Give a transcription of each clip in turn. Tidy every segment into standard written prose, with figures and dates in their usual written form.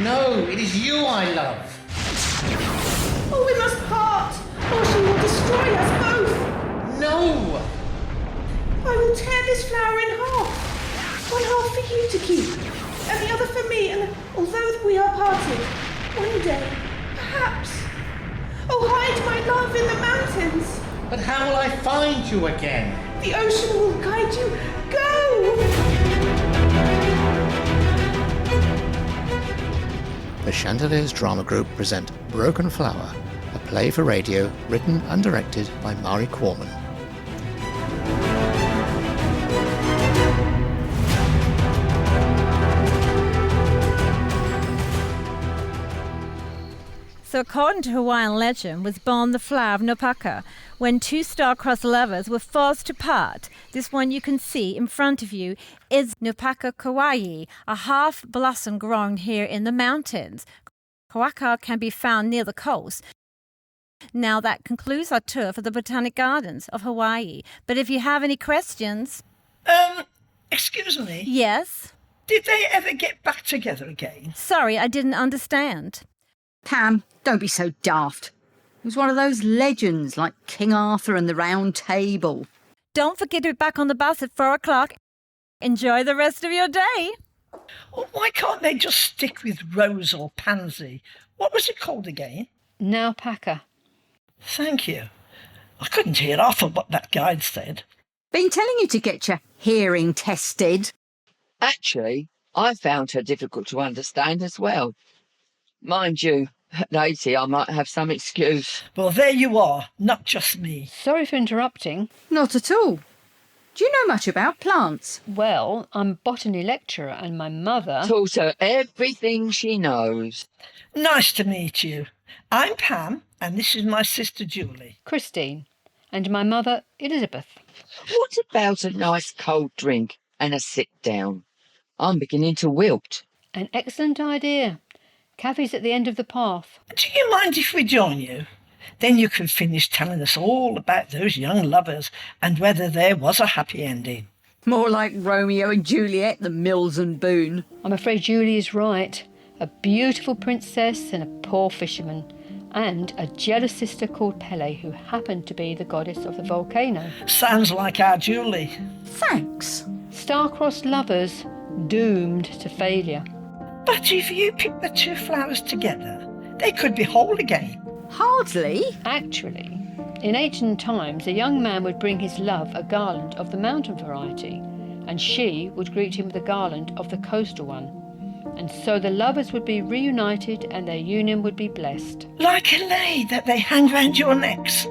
No, it is you I love. Oh, we must part, or she will destroy us both. No! I will tear this flower in half. One half for you to keep, and the other for me, and although we are parted, one day, perhaps. Oh, hide my love in the mountains. But how will I find you again? The ocean will guide you. Go! The Chandeliers Drama Group present Broken Flower, a play for radio written and directed by Mari Corman. So according to Hawaiian legend, was born the flower of Nopaka, when two star-crossed lovers were forced to part. This one you can see in front of you is Nopaka Kauai, a half blossom growing here in the mountains. Kauaka can be found near the coast. Now that concludes our tour for the Botanic Gardens of Hawaii. But if you have any questions... Excuse me? Yes? Did they ever get back together again? Sorry, I didn't understand. Pam, don't be so daft. It was one of those legends like King Arthur and the Round Table. Don't forget to be back on the bus at 4 o'clock. Enjoy the rest of your day. Well, why can't they just stick with Rose or Pansy? What was it called again? Naupaka. Thank you. I couldn't hear half of what that guide said. Been telling you to get your hearing tested. Actually, I found her difficult to understand as well. Mind you, at 80 I might have some excuse. Well, there you are, not just me. Sorry for interrupting. Not at all. Do you know much about plants? Well, I'm a botany lecturer and my mother... Taught her everything she knows. Nice to meet you. I'm Pam, and this is my sister Julie. Christine. And my mother, Elizabeth. What about a nice cold drink and a sit down? I'm beginning to wilt. An excellent idea. Cafe's at the end of the path. Do you mind if we join you? Then you can finish telling us all about those young lovers and whether there was a happy ending. More like Romeo and Juliet than Mills and Boone. I'm afraid Julie is right. A beautiful princess and a poor fisherman. And a jealous sister called Pele, who happened to be the goddess of the volcano. Sounds like our Julie. Thanks. Star-crossed lovers, doomed to failure. But if you pick the two flowers together, they could be whole again. Hardly. Actually, in ancient times, a young man would bring his love a garland of the mountain variety, and she would greet him with a garland of the coastal one. And so the lovers would be reunited and their union would be blessed. Like a lei that they hang round your necks,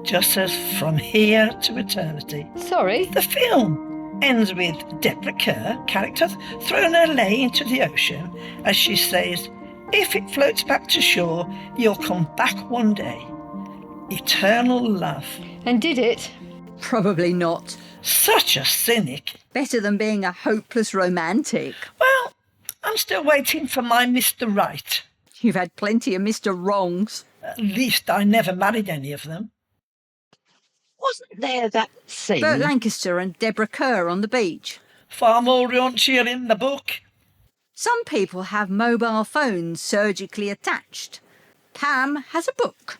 just as From Here to Eternity. Sorry? The film ends with Deborah Kerr, character, throwing her lei into the ocean as she says, if it floats back to shore, you'll come back one day. Eternal love. And did it? Probably not. Such a cynic. Better than being a hopeless romantic. Well, I'm still waiting for my Mr. Right. You've had plenty of Mr. Wrongs. At least I never married any of them. Wasn't there that scene? Burt Lancaster and Deborah Kerr on the beach. Far more raunchier in the book. Some people have mobile phones surgically attached. Pam has a book.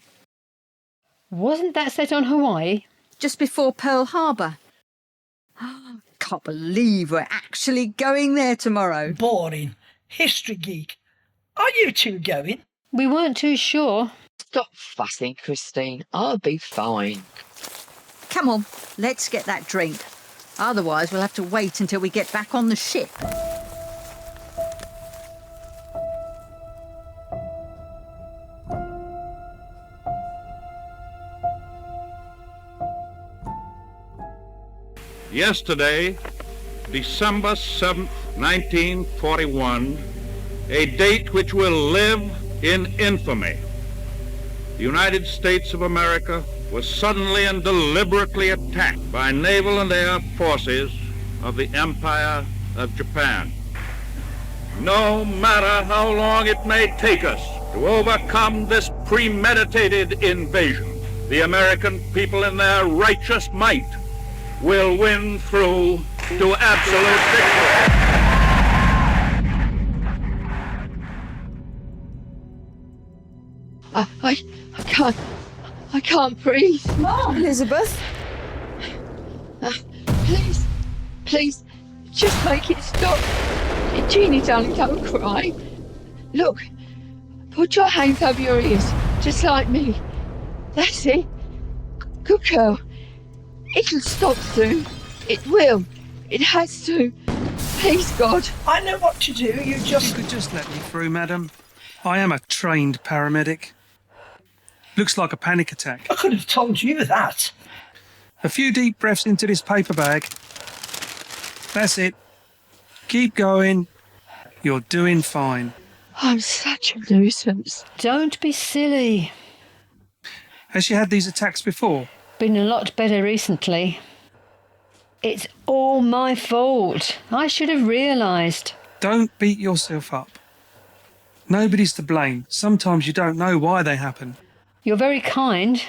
Wasn't that set on Hawaii? Just before Pearl Harbor. Can't believe we're actually going there tomorrow. Boring. History geek. Are you two going? We weren't too sure. Stop fussing, Christine. I'll be fine. Come on, let's get that drink. Otherwise we'll have to wait until we get back on the ship. Yesterday, December 7th, 1941, a date which will live in infamy. The United States of America was suddenly and deliberately attacked by naval and air forces of the Empire of Japan. No matter how long it may take us to overcome this premeditated invasion, the American people in their righteous might will win through to absolute victory. I can't breathe. Elizabeth? Please, just make it stop. Jeannie, darling, don't cry. Look, put your hands over your ears, just like me. That's it. Good girl. It'll stop soon. It will. It has to. Please, God. I know what to do. You You could just let me through, madam. I am a trained paramedic. Looks like a panic attack. I could have told you that. A few deep breaths into this paper bag. That's it. Keep going. You're doing fine. I'm such a nuisance. Don't be silly. Has she had these attacks before? Been a lot better recently. It's all my fault. I should have realised. Don't beat yourself up. Nobody's to blame. Sometimes you don't know why they happen. You're very kind.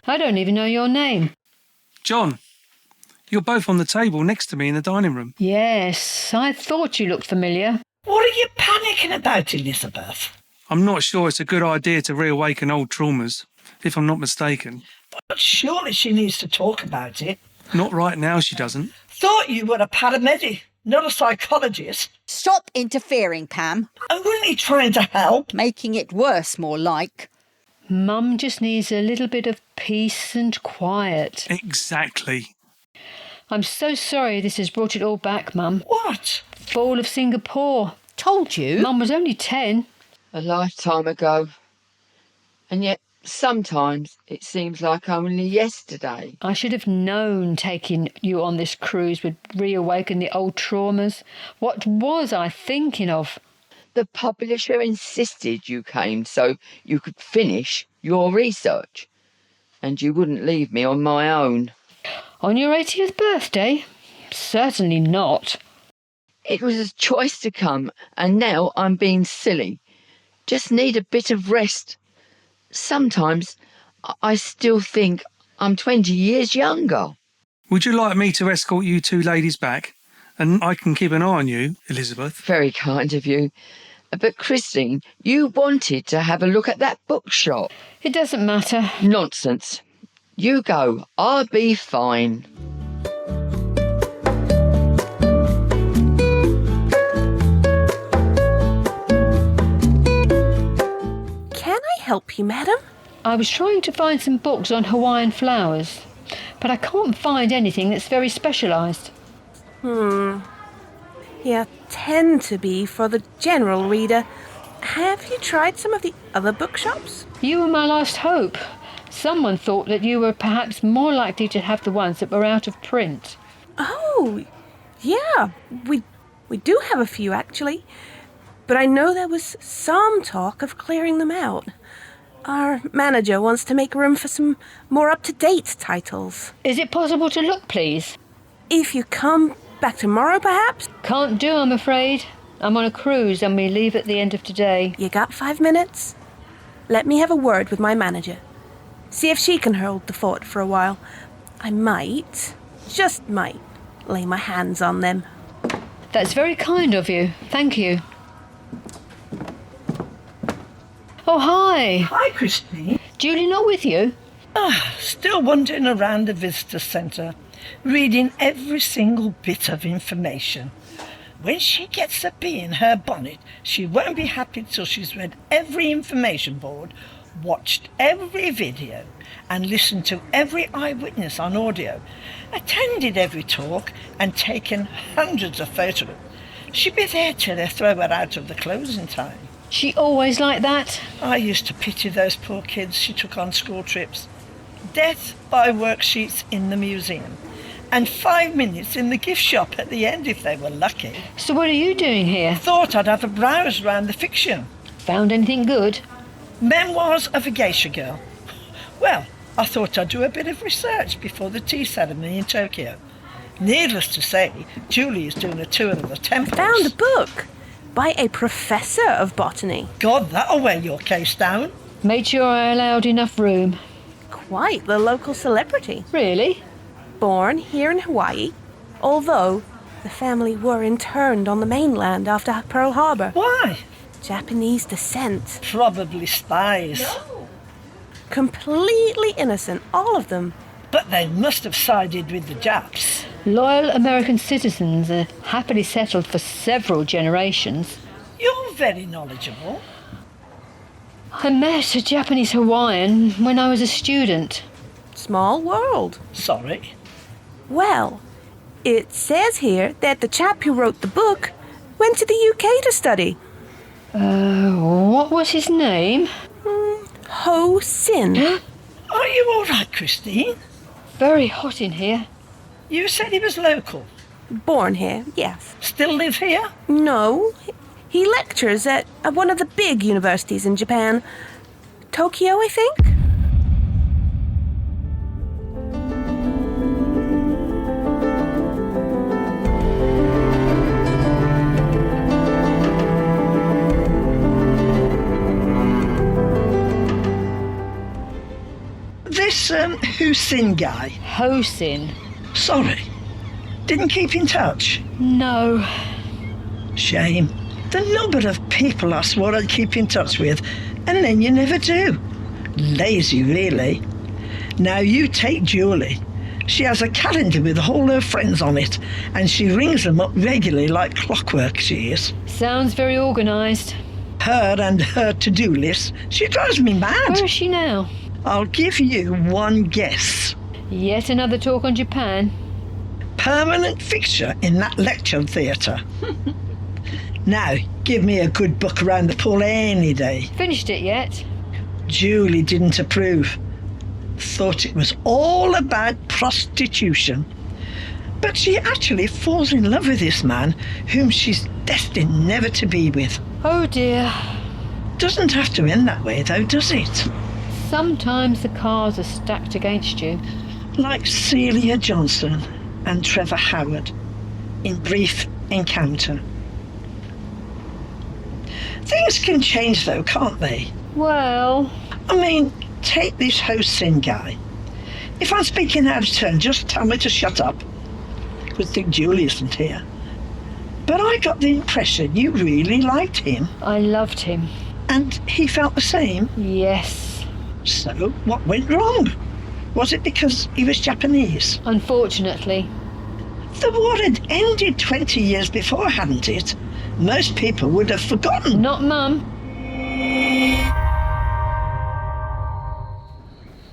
I don't even know your name. John, you're both on the table next to me in the dining room. Yes, I thought you looked familiar. What are you panicking about, Elizabeth? I'm not sure it's a good idea to reawaken old traumas, if I'm not mistaken. But surely she needs to talk about it. Not right now, she doesn't. Thought you were a paramedic, not a psychologist. Stop interfering, Pam. I'm really trying to help. Making it worse, more like. Mum just needs a little bit of peace and quiet. Exactly. I'm so sorry this has brought it all back, Mum. What? Fall of Singapore. Told you. Mum was only 10. A lifetime ago. And yet, sometimes it seems like only yesterday. I should have known taking you on this cruise would reawaken the old traumas. What was I thinking of? The publisher insisted you came so you could finish your research. And you wouldn't leave me on my own. On your 80th birthday? Certainly not. It was a choice to come, and now I'm being silly. Just need a bit of rest. Sometimes I still think I'm 20 years younger. Would you like me to escort you two ladies back? And I can keep an eye on you, Elizabeth. Very kind of you. But Christine, you wanted to have a look at that bookshop. It doesn't matter. Nonsense. You go. I'll be fine. Can I help you, madam? I was trying to find some books on Hawaiian flowers, but I can't find anything that's very specialised. Yeah, tend to be for the general reader. Have you tried some of the other bookshops? You were my last hope. Someone thought that you were perhaps more likely to have the ones that were out of print. Oh, yeah, we do have a few, actually. But I know there was some talk of clearing them out. Our manager wants to make room for some more up-to-date titles. Is it possible to look, please? If you come back tomorrow, perhaps? Can't do, I'm afraid. I'm on a cruise and we leave at the end of today. You got 5 minutes? Let me have a word with my manager. See if she can hold the fort for a while. I might, just might, lay my hands on them. That's very kind of you. Thank you. Oh, hi. Hi, Christine. Julie not with you? Still wandering around the visitor centre, reading every single bit of information. When she gets a bee in her bonnet, she won't be happy till she's read every information board, watched every video, and listened to every eyewitness on audio, attended every talk, and taken hundreds of photos. She'd be there till they throw her out of the closing time. She always like that? I used to pity those poor kids she took on school trips. Death by worksheets in the museum, and 5 minutes in the gift shop at the end if they were lucky. So what are you doing here? Thought I'd have a browse round the fiction. Found anything good? Memoirs of a geisha girl. Well, I thought I'd do a bit of research before the tea ceremony in Tokyo. Needless to say, Julie is doing a tour of the temples. Found a book by a professor of botany. God, that'll weigh your case down. Made sure I allowed enough room. Quite the local celebrity. Really? Born here in Hawaii, although the family were interned on the mainland after Pearl Harbor. Why? Japanese descent. Probably spies. No. completely innocent, all of them. But they must have sided with the Japs. Loyal American citizens are happily settled for several generations. You're very knowledgeable. I met a Japanese Hawaiian when I was a student. Small world. Sorry. Well, it says here that the chap who wrote the book went to the UK to study. What was his name? Ho Sin. Are you all right, Christine? Very hot in here. You said he was local. Born here, yes. Still live here? No, he lectures at one of the big universities in Japan. Tokyo, I think? This Husin guy. Hosin? Sorry. Didn't keep in touch? No. Shame. The number of people I swore I'd keep in touch with, and then you never do. Lazy, really. Now you take Julie. She has a calendar with all her friends on it, and she rings them up regularly like clockwork, she is. Sounds very organised. Her and her to-do list. She drives me mad. Where is she now? I'll give you one guess. Yet another talk on Japan. Permanent fixture in that lecture theatre. Now, give me a good book around the pool any day. Finished it yet? Julie didn't approve. Thought it was all about prostitution. But she actually falls in love with this man whom she's destined never to be with. Oh dear. Doesn't have to end that way though, does it? Sometimes the cards are stacked against you. Like Celia Johnson and Trevor Howard in Brief Encounter. Things can change though, can't they? Well... I mean, take this Hosin guy. If I'm speaking out of turn, just tell me to shut up. Good thing Julie isn't here. But I got the impression you really liked him. I loved him. And he felt the same? Yes. So, what went wrong? Was it because he was Japanese? Unfortunately. The war had ended 20 years before, hadn't it? Most people would have forgotten. Not Mum.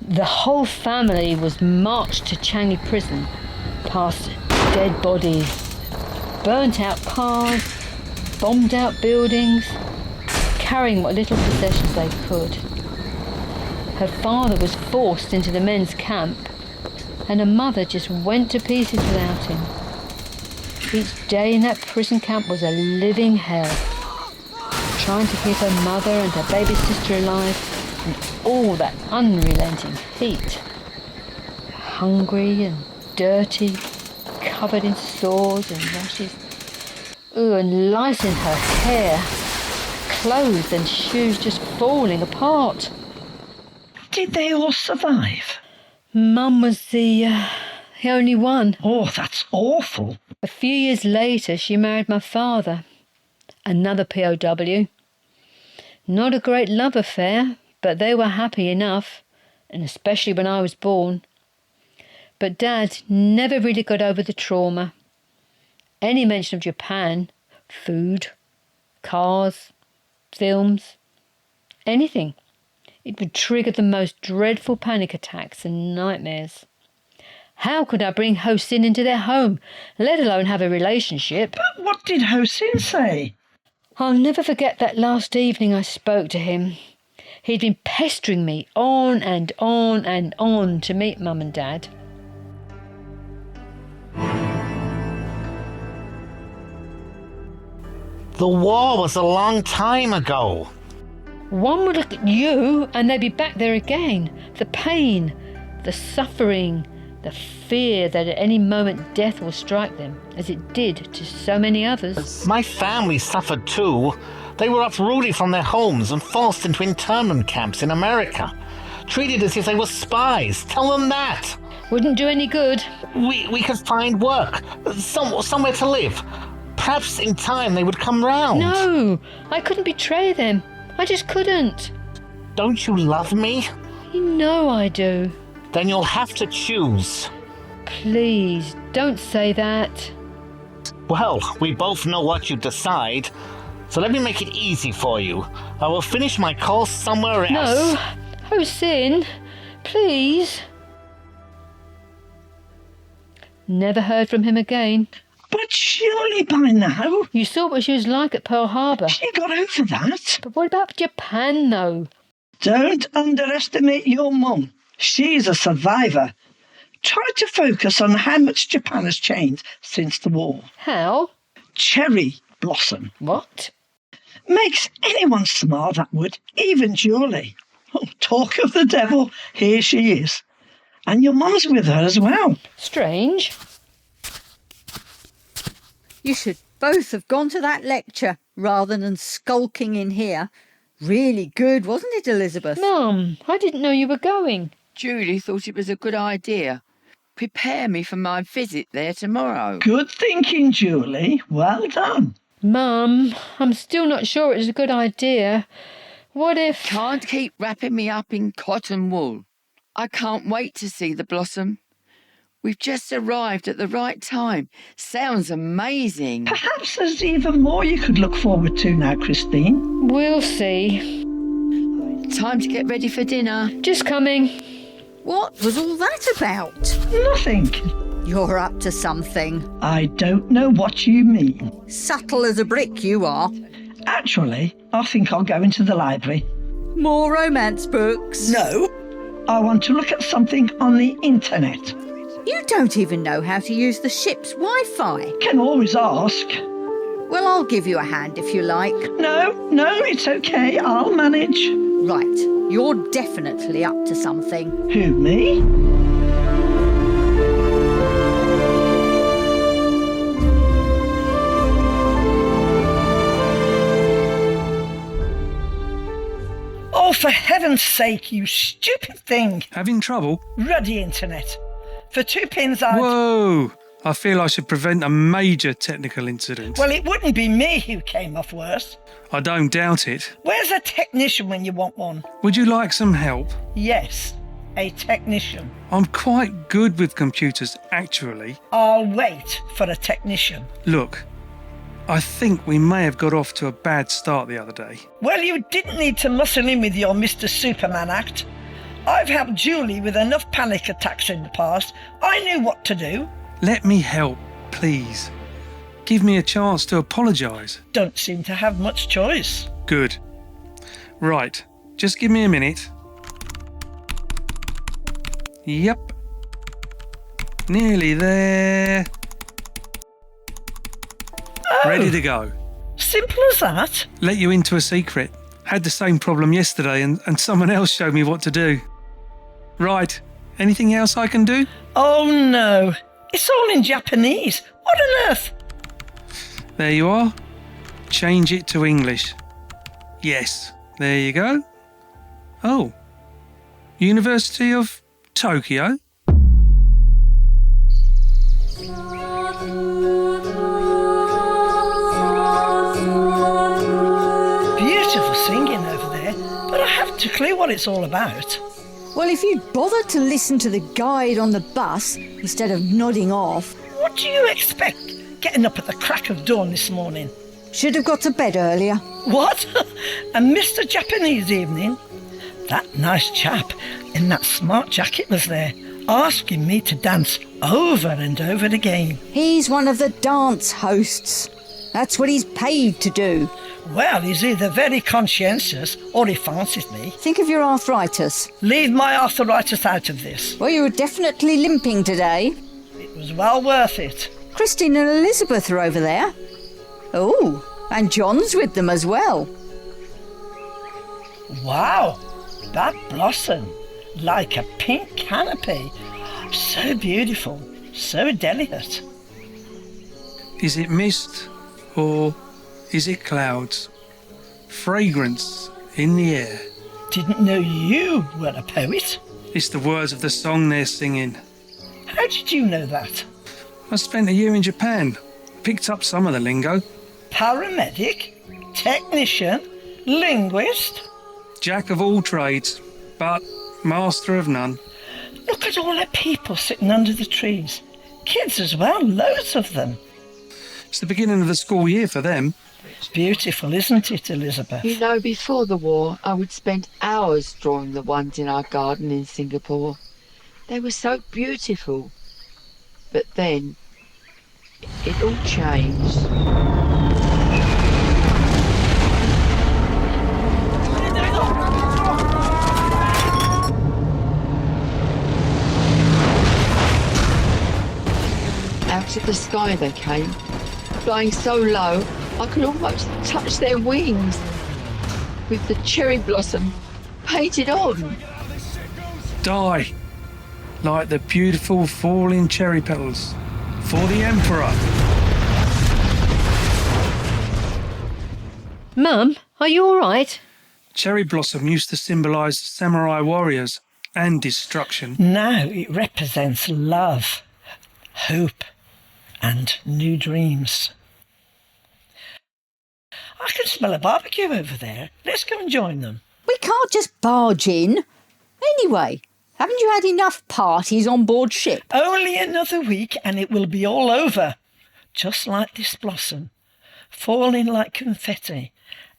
The whole family was marched to Changi prison, past dead bodies, burnt out cars, bombed out buildings, carrying what little possessions they could. Her father was forced into the men's camp, and her mother just went to pieces without him. Each day in that prison camp was a living hell, trying to keep her mother and her baby sister alive in all that unrelenting heat. Hungry and dirty, covered in sores and rashes. Ooh, and lice in her hair, clothes and shoes just falling apart. Did they all survive? Mum was the only one. Oh, that's awful. A few years later, she married my father, another POW. Not a great love affair, but they were happy enough, and especially when I was born. But Dad never really got over the trauma. Any mention of Japan, food, cars, films, anything, it would trigger the most dreadful panic attacks and nightmares. How could I bring Hosin into their home, let alone have a relationship? But what did Hosin say? I'll never forget that last evening I spoke to him. He'd been pestering me on and on and on to meet Mum and Dad. The war was a long time ago. One would look at you and they'd be back there again. The pain, the suffering, the fear that at any moment death will strike them, as it did to so many others. My family suffered too. They were uprooted from their homes and forced into internment camps in America. Treated as if they were spies. Tell them that. Wouldn't do any good. We could find work, somewhere to live. Perhaps in time they would come round. No, I couldn't betray them. I just couldn't. Don't you love me? You know I do. Then you'll have to choose. Please, don't say that. Well, we both know what you decide, so let me make it easy for you. I will finish my course somewhere else. No, Hossein, please. Never heard from him again. But surely by now... You saw what she was like at Pearl Harbor. She got over that. But what about Japan, though? Don't underestimate your mum. She's a survivor. Try to focus on how much Japan has changed since the war. How? Cherry blossom. What? Makes anyone smile, that would, even Julie. Oh, talk of the devil, here she is. And your mum's with her as well. Strange. You should both have gone to that lecture rather than skulking in here. Really good, wasn't it, Elizabeth? Mum, I didn't know you were going. Julie thought it was a good idea. Prepare me for my visit there tomorrow. Good thinking, Julie. Well done. Mum, I'm still not sure it's a good idea. What if... Can't keep wrapping me up in cotton wool. I can't wait to see the blossom. We've just arrived at the right time. Sounds amazing. Perhaps there's even more you could look forward to now, Christine. We'll see. Time to get ready for dinner. Just coming. What was all that about? Nothing. You're up to something. I don't know what you mean. Subtle as a brick you are. Actually, I think I'll go into the library. More romance books? No. I want to look at something on the internet. You don't even know how to use the ship's Wi-Fi. Can always ask. Well, I'll give you a hand if you like. No, it's okay. I'll manage. Right, you're definitely up to something. Who, me? Oh, for heaven's sake, you stupid thing. Having trouble? Ruddy internet. For 2 pins I'd... Whoa! I feel I should prevent a major technical incident. Well, it wouldn't be me who came off worse. I don't doubt it. Where's a technician when you want one? Would you like some help? Yes, a technician. I'm quite good with computers, actually. I'll wait for a technician. Look, I think we may have got off to a bad start the other day. Well, you didn't need to muscle in with your Mr. Superman act. I've helped Julie with enough panic attacks in the past. I knew what to do. Let me help, please. Give me a chance to apologise. Don't seem to have much choice. Good. Right, just give me a minute. Yep. Nearly there. Oh, Ready to go. simple as that? Let you into a secret. Had the same problem yesterday and someone else showed me what to do. Right, anything else I can do? Oh no, it's all in Japanese. What on earth? There you are. Change it to English. Yes, there you go. Oh, University of Tokyo. Beautiful singing over there, but I haven't a clue what it's all about. Well, if you'd bothered to listen to the guide on the bus instead of nodding off... What do you expect, getting up at the crack of dawn this morning? Should have got to bed earlier. What? A Mr. Japanese evening? That nice chap in that smart jacket was there, asking me to dance over and over again. He's one of the dance hosts. That's what he's paid to do. Well, he's either very conscientious or he fancies me. Think of your arthritis. Leave my arthritis out of this. Well, you were definitely limping today. It was well worth it. Christine and Elizabeth are over there. Oh, and John's with them as well. Wow, that blossom, like a pink canopy. So beautiful, so delicate. Is it mist or is it clouds? Fragrance in the air. Didn't know you were a poet. It's the words of the song they're singing. How did you know that? I spent a year in Japan. Picked up some of the lingo. Paramedic, technician, linguist. Jack of all trades, but Master of none. Look at all the people sitting under the trees. Kids as well, loads of them. It's the beginning of the school year for them. It's beautiful, isn't it, Elizabeth? You know, before the war, I would spend hours drawing the ones in our garden in Singapore. They were so beautiful. But then, it all changed. Out of the sky they came, flying so low I could almost touch their wings, with the cherry blossom painted on. Die, like the beautiful falling cherry petals, for the Emperor. Mum, are you all right? Cherry blossom used to symbolise samurai warriors and destruction. Now it represents love, hope, and new dreams. I can smell a barbecue over there. Let's go and join them. We can't just barge in. Anyway, haven't you had enough parties on board ship? Only another week and it will be all over. Just like this blossom, falling like confetti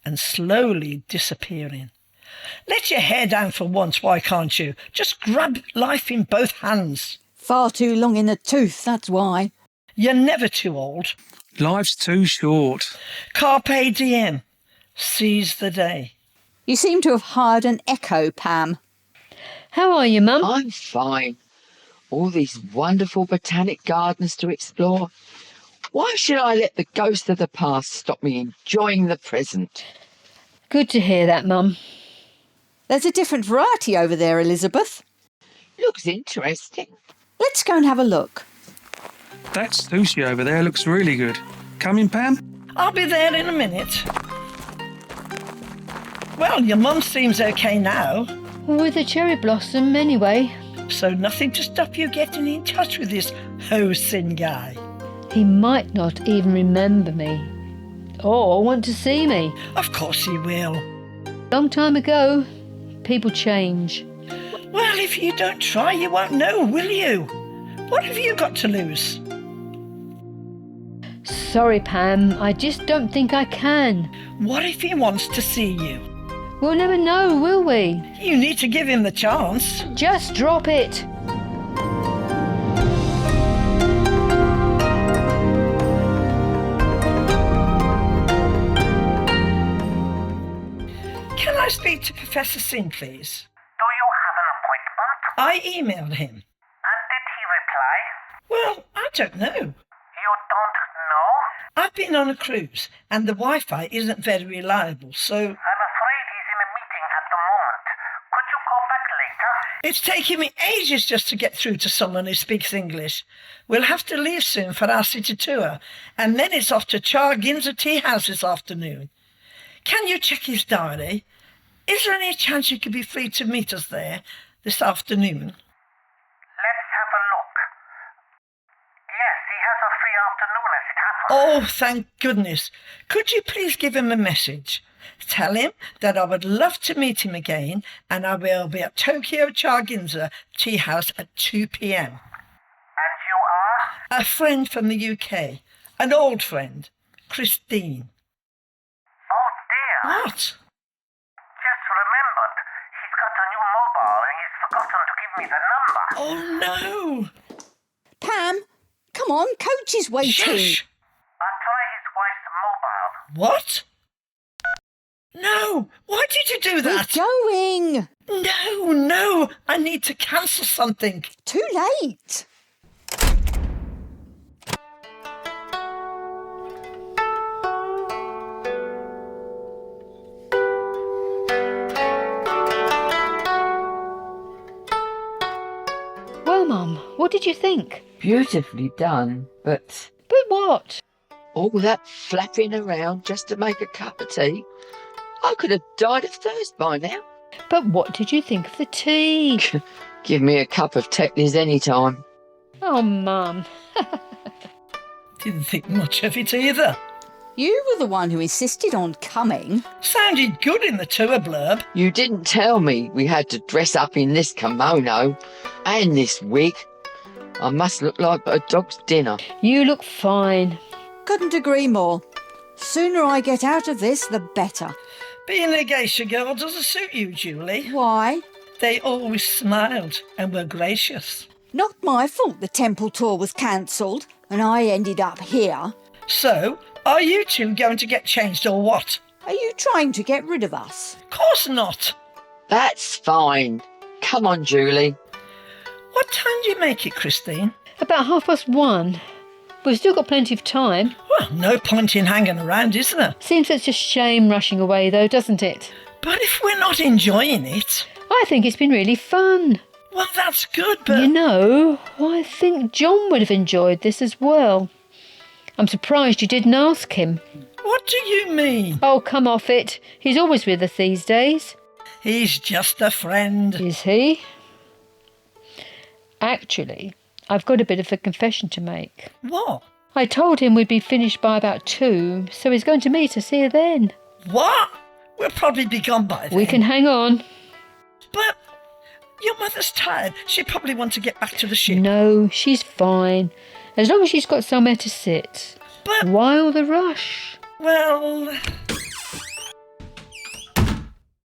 and slowly disappearing. Let your hair down for once, why can't you? Just grab life in both hands. Far too long in the tooth, that's why. You're never too old. Life's too short. Carpe diem. Seize the day. You seem to have hired an echo, Pam. How are you, Mum? I'm fine. All these wonderful botanic gardens to explore. Why should I let the ghost of the past stop me enjoying the present? Good to hear that, Mum. There's a different variety over there, Elizabeth. Looks interesting. Let's go and have a look. That sushi over there looks really good. Coming, Pam? I'll be there in a minute. Well, your mum seems okay now. With a cherry blossom, anyway. So nothing to stop you getting in touch with this Ho-Sin guy. He might not even remember me. Or want to see me. Of course he will. Long time ago, people change. Well, if you don't try, you won't know, will you? What have you got to lose? Sorry, Pam, I just don't think I can. What if he wants to see you? We'll never know, will we? You need to give him the chance. Just drop it. Can I speak to Professor Singh, please? Do you have an appointment? I emailed him. And did he reply? Well, I don't know. You don't know? I've been on a cruise and the Wi-Fi isn't very reliable, so... I'm afraid he's in a meeting at the moment. Could you call back later? It's taking me ages just to get through to someone who speaks English. We'll have to leave soon for our city tour, and then it's off to Char Ginza Tea House this afternoon. Can you check his diary? Is there any chance you could be free to meet us there this afternoon? Let's have a look. Yes, he has a free afternoon as it happens. Oh, thank goodness. Could you please give him a message? Tell him that I would love to meet him again and I will be at Tokyo Char Ginza Tea House at 2 p.m. And you are? A friend from the UK. An old friend. Christine. Oh dear. What? Just remembered. He's got a new mobile and he's forgotten to give me the number. Oh no. Pam, come on, coach is waiting. Shush. I'll try his wife's mobile. What? No. Why did you do that? We're going. No. I need to cancel something. Too late. Well, Mum, what did you think? Beautifully done, but But what? all that flapping around just to make a cup of tea. I could have died of thirst by now. But what did you think of the tea? Give me a cup of Tetley's any time. Oh, Mum. Didn't think much of it either. You were the one who insisted on coming. Sounded good in the tour blurb. You didn't tell me we had to dress up in this kimono and this wig. I must look like a dog's dinner. You look fine. Couldn't agree more. Sooner I get out of this, the better. Being a geisha girl doesn't suit you, Julie. Why? They always smiled and were gracious. Not my fault the temple tour was cancelled and I ended up here. So, are you two going to get changed or what? Are you trying to get rid of us? Of course not. That's fine. Come on, Julie. What time do you make it, Christine? About 1:30. We've still got plenty of time. Well, no point in hanging around, is there? Seems such a shame rushing away, though, doesn't it? But if we're not enjoying it... I think it's been really fun. Well, that's good, but... You know, I think John would have enjoyed this as well. I'm surprised you didn't ask him. What do you mean? Oh, come off it. He's always with us these days. He's just a friend. Is he? Actually, I've got a bit of a confession to make. What? I told him we'd be finished by about 2, so he's going to meet us here then. What? We'll probably be gone by then. We can hang on. But your mother's tired. She'd probably want to get back to the ship. No, she's fine. As long as she's got somewhere to sit. But... Why all the rush? Well...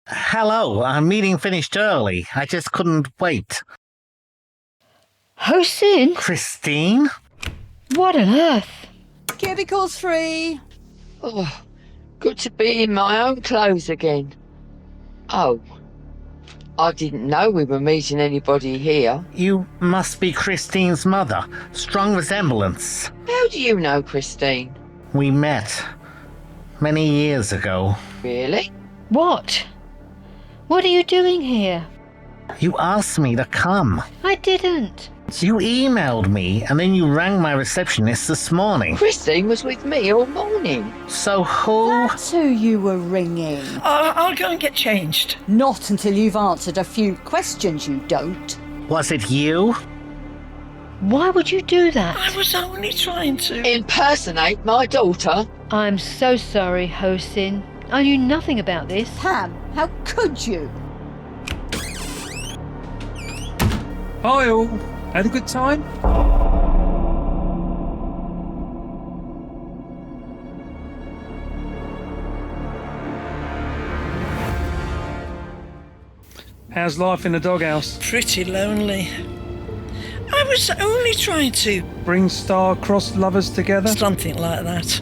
Hello, our meeting finished early. I just couldn't wait. Hosin? Christine? What on earth? Cubicles free. Oh, good to be in my own clothes again. Oh, I didn't know we were meeting anybody here. You must be Christine's mother. Strong resemblance. How do you know Christine? We met many years ago. Really? What? What are you doing here? You asked me to come. I didn't. You emailed me and then you rang my receptionist this morning. Christine was with me all morning. So who? That's who you were ringing. I'll go and get changed. Not until you've answered a few questions, you don't. Was it you? Why would you do that? I was only trying to... Impersonate my daughter? I'm so sorry, Hosin. I knew nothing about this. Pam, how could you? Hi all. Had a good time? How's life in the doghouse? Pretty lonely. I was only trying to... Bring star-crossed lovers together? Something like that.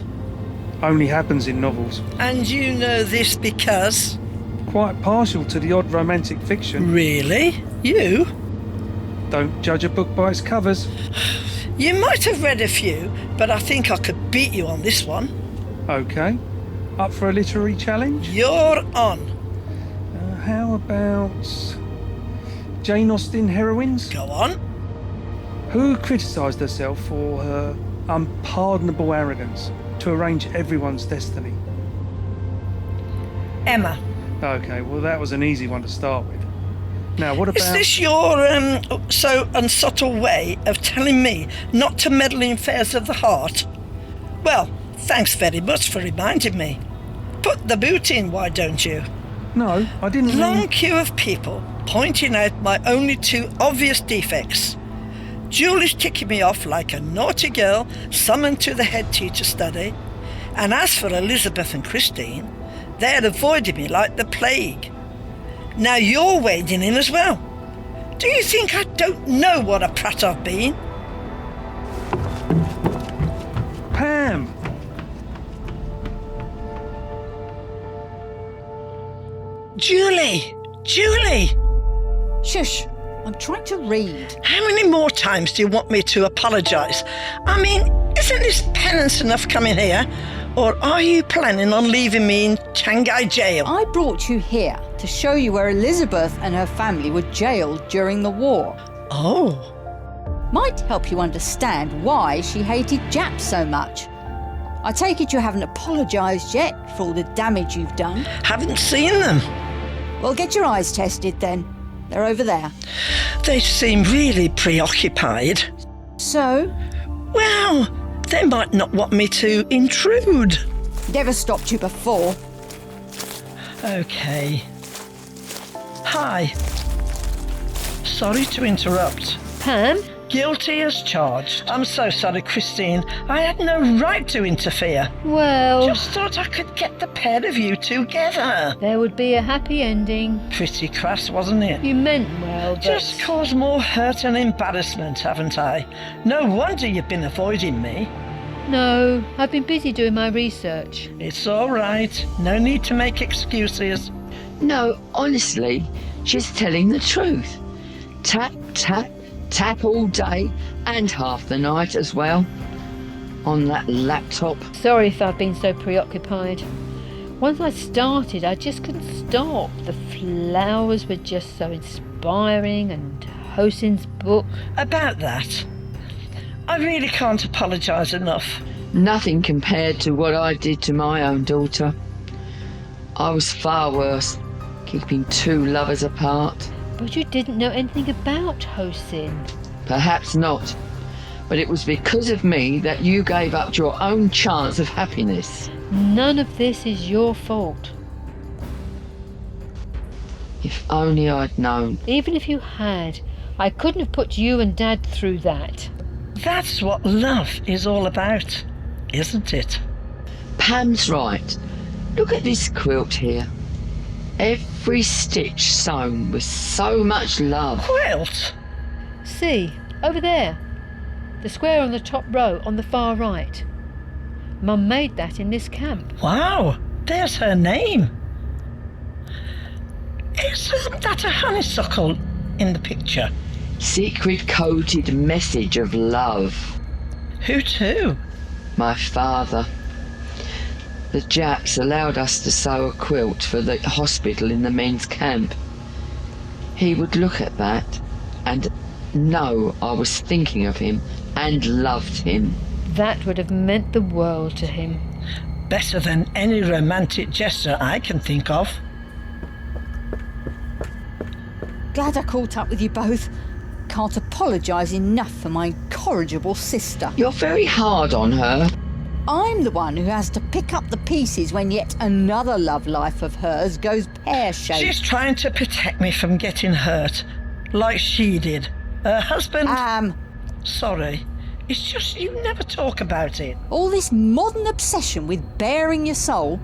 Only happens in novels. And you know this because... Quite partial to the odd romantic fiction. Really? You? Don't judge a book by its covers. You might have read a few, but I think I could beat you on this one. Okay. Up for a literary challenge? You're on. How about Jane Austen heroines? Go on. Who criticised herself for her unpardonable arrogance to arrange everyone's destiny? Emma. Okay, well that was an easy one to start with. Now what about... Is this your so unsubtle way of telling me not to meddle in affairs of the heart? Well, thanks very much for reminding me. Put the boot in, why don't you? No, I didn't Long queue of people pointing out my only 2 obvious defects. Julie's ticking me off like a naughty girl summoned to the head teacher study. And as for Elizabeth and Christine, they're avoiding me like the plague. Now you're wading in as well. Do you think I don't know what a prat I've been? Pam! Julie! Julie! Shush, I'm trying to read. How many more times do you want me to apologise? I mean, isn't this penance enough coming here? Or are you planning on leaving me in Shanghai jail? I brought you here to show you where Elizabeth and her family were jailed during the war. Oh. Might help you understand why she hated Japs so much. I take it you haven't apologised yet for all the damage you've done. Haven't seen them. Well, get your eyes tested then. They're over there. They seem really preoccupied. So? Well, they might not want me to intrude. Never stopped you before. Okay. Hi. Sorry to interrupt. Pam? Guilty as charged. I'm so sorry, Christine. I had no right to interfere. Well, Just thought I could get the pair of you together. there would be a happy ending. Pretty crass, wasn't it? You meant well, but... Just caused more hurt and embarrassment, haven't I? No wonder you've been avoiding me. No, I've been busy doing my research. It's all right. No need to make excuses. No, honestly, she's telling the truth. Tap, tap, tap all day and half the night as well. On that laptop. Sorry if I've been so preoccupied. Once I started, I just couldn't stop. The flowers were just so inspiring, and Hosin's book. About that, I really can't apologise enough. Nothing compared to what I did to my own daughter. I was far worse, keeping two lovers apart. But you didn't know anything about Hosin. Perhaps not, but it was because of me that you gave up your own chance of happiness. None of this is your fault. If only I'd known. Even if you had, I couldn't have put you and Dad through that. That's what love is all about, isn't it? Pam's right. Look at this quilt here. Every stitch sewn with so much love. Quilt? See, over there. The square on the top row on the far right. Mum made that in this camp. Wow, there's her name. Isn't that a honeysuckle in the picture? Secret coded message of love. Who to? My father. The Japs allowed us to sew a quilt for the hospital in the men's camp. He would look at that and know I was thinking of him and loved him. That would have meant the world to him. Better than any romantic gesture I can think of. Glad I caught up with you both. Can't apologise enough for my incorrigible sister. You're very hard on her. I'm the one who has to pick up the pieces when yet another love life of hers goes pear-shaped. She's trying to protect me from getting hurt, like she did. Her husband... Sorry, it's just you never talk about it. All this modern obsession with baring your soul.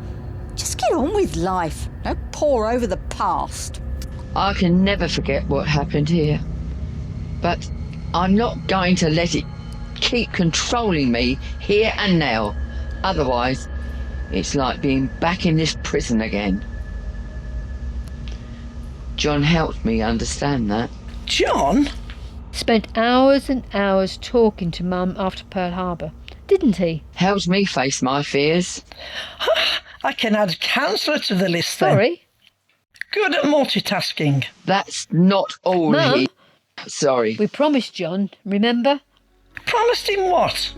Just get on with life. Don't pore over the past. I can never forget what happened here. But I'm not going to let it keep controlling me here and now. Otherwise, it's like being back in this prison again. John helped me understand that. John? Spent hours and hours talking to Mum after Pearl Harbor, didn't he? Helped me face my fears. I can add a counsellor to the list then. Sorry? Good at multitasking. That's not all Mum? he... Sorry. We promised John, remember? Promised him what?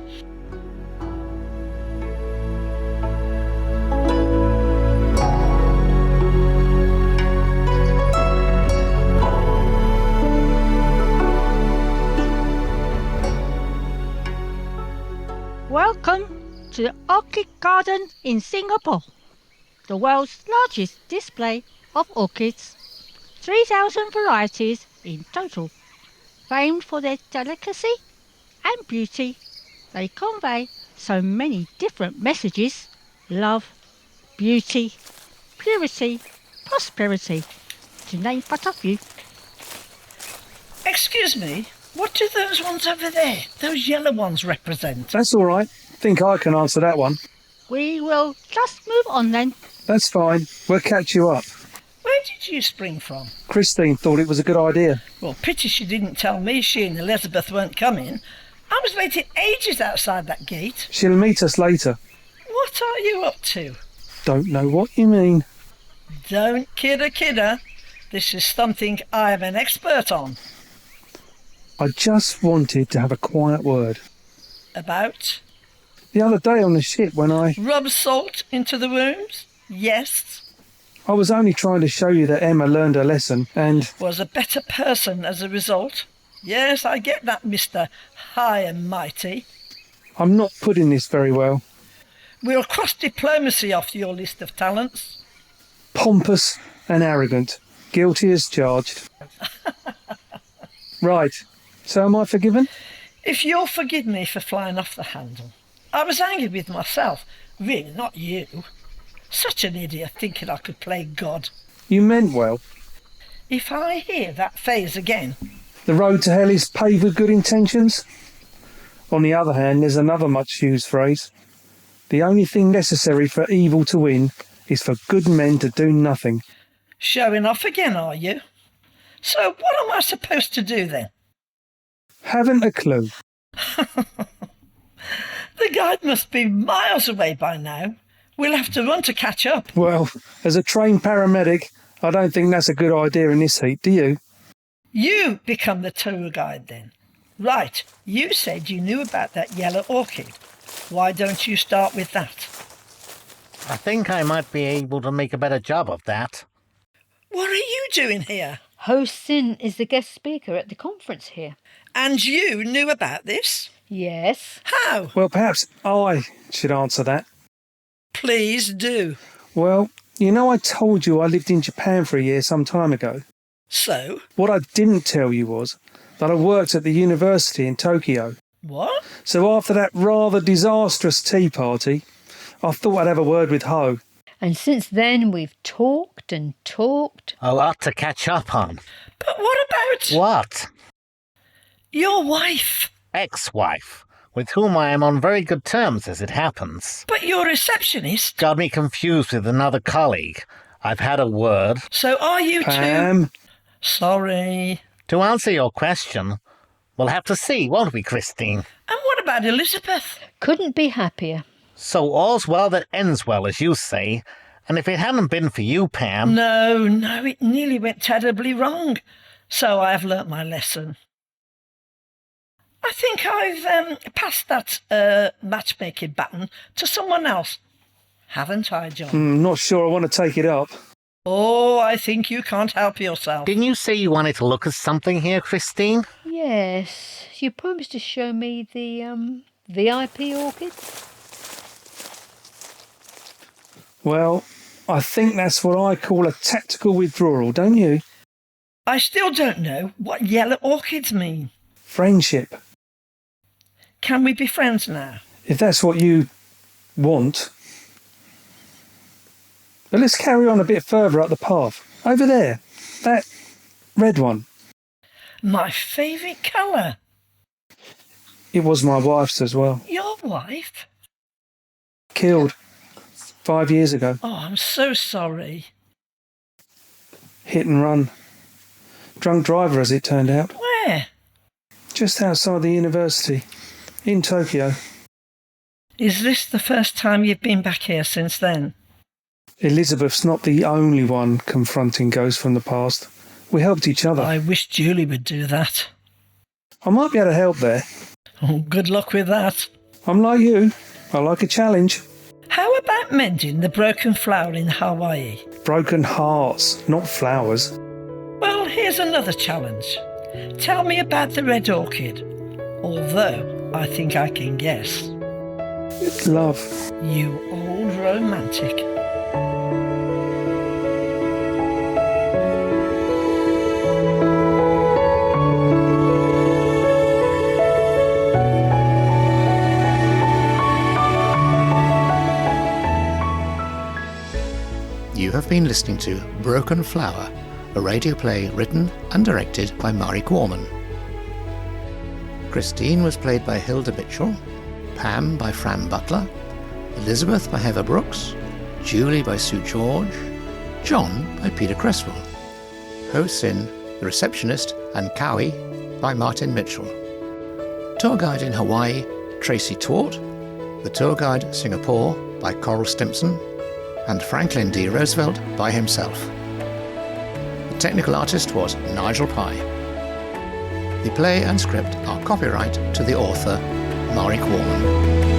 Welcome to the Orchid Garden in Singapore, the world's largest display of orchids. 3,000 varieties in total. Famed for their delicacy and beauty, they convey so many different messages: love, beauty, purity, prosperity, to name but a few. Excuse me, what do those ones over there, those yellow ones, represent? That's all right. Think I can answer that one. We will just move on then. That's fine. We'll catch you up. Where did you spring from? Christine thought it was a good idea. Well, pity she didn't tell me she and Elizabeth weren't coming. I was waiting ages outside that gate. She'll meet us later. What are you up to? Don't know what you mean. Don't kidder. This is something I am an expert on. I just wanted to have a quiet word. About? The other day on the ship when I... Rub salt into the wounds? Yes. I was only trying to show you that Emma learned her lesson and... Was a better person as a result. Yes, I get that, Mr. High and Mighty. I'm not putting this very well. We'll cross diplomacy off your list of talents. Pompous and arrogant. Guilty as charged. Right. So am I forgiven? If you'll forgive me for flying off the handle. I was angry with myself. Really, not you. Such an idiot thinking I could play God. You meant well. If I hear that phrase again... The road to hell is paved with good intentions. On the other hand, there's another much-used phrase. The only thing necessary for evil to win is for good men to do nothing. Showing off again, are you? So what am I supposed to do then? Haven't a clue. The guide must be miles away by now. We'll have to run to catch up. Well, as a trained paramedic, I don't think that's a good idea in this heat, do you? You become the tour guide then. Right, you said you knew about that yellow orchid. Why don't you start with that? I think I might be able to make a better job of that. What are you doing here? Ho Sin is the guest speaker at the conference here. And you knew about this? Yes. How? Well, perhaps I should answer that. Please do. Well, you know I told you I lived in Japan for a year some time ago. So? What I didn't tell you was that I worked at the university in Tokyo. What? So after that rather disastrous tea party, I thought I'd have a word with Ho. And since then we've talked and talked. A lot to catch up on. But what about... What? Your wife. Ex-wife, with whom I am on very good terms as it happens. But your receptionist... Got me confused with another colleague. I've had a word. So are you Pam? two... Sorry. To answer your question, we'll have to see, won't we, Christine? And what about Elizabeth? Couldn't be happier. So all's well that ends well, as you say. And if it hadn't been for you, Pam... No, it nearly went terribly wrong. So I've learnt my lesson. I think I've passed that matchmaking baton to someone else. Haven't I, John? Not sure I want to take it up. Oh, I think you can't help yourself. Didn't you say you wanted to look at something here, Christine? Yes. You promised to show me the VIP orchids. Well, I think that's what I call a tactical withdrawal, don't you? I still don't know what yellow orchids mean. Friendship. Can we be friends now? If that's what you want. But let's carry on a bit further up the path. Over there. That red one. My favourite colour. It was my wife's as well. Your wife? Killed 5 years ago. Oh, I'm so sorry. Hit and run. Drunk driver, as it turned out. Where? Just outside the university. In Tokyo. Is this the first time you've been back here since then? Elizabeth's not the only one confronting ghosts from the past. We helped each other. I wish Julie would do that. I might be able to help there. Oh, good luck with that. I'm like you. I like a challenge. How about mending the broken flower in Hawaii? Broken hearts, not flowers. Well, here's another challenge. Tell me about the red orchid. Although I think I can guess. Love. You old romantic. You have been listening to Broken Flower, a radio play written and directed by Mari Gorman. Christine was played by Hilda Mitchell, Pam by Fran Butler, Elizabeth by Heather Brooks, Julie by Sue George, John by Peter Cresswell, Ho Sin, the receptionist, and Cowie by Martin Mitchell. Tour guide in Hawaii, Tracy Twart, the tour guide Singapore by Coral Stimpson, and Franklin D. Roosevelt by himself. The technical artist was Nigel Pye. The play and script are copyright to the author, Mari Gorman.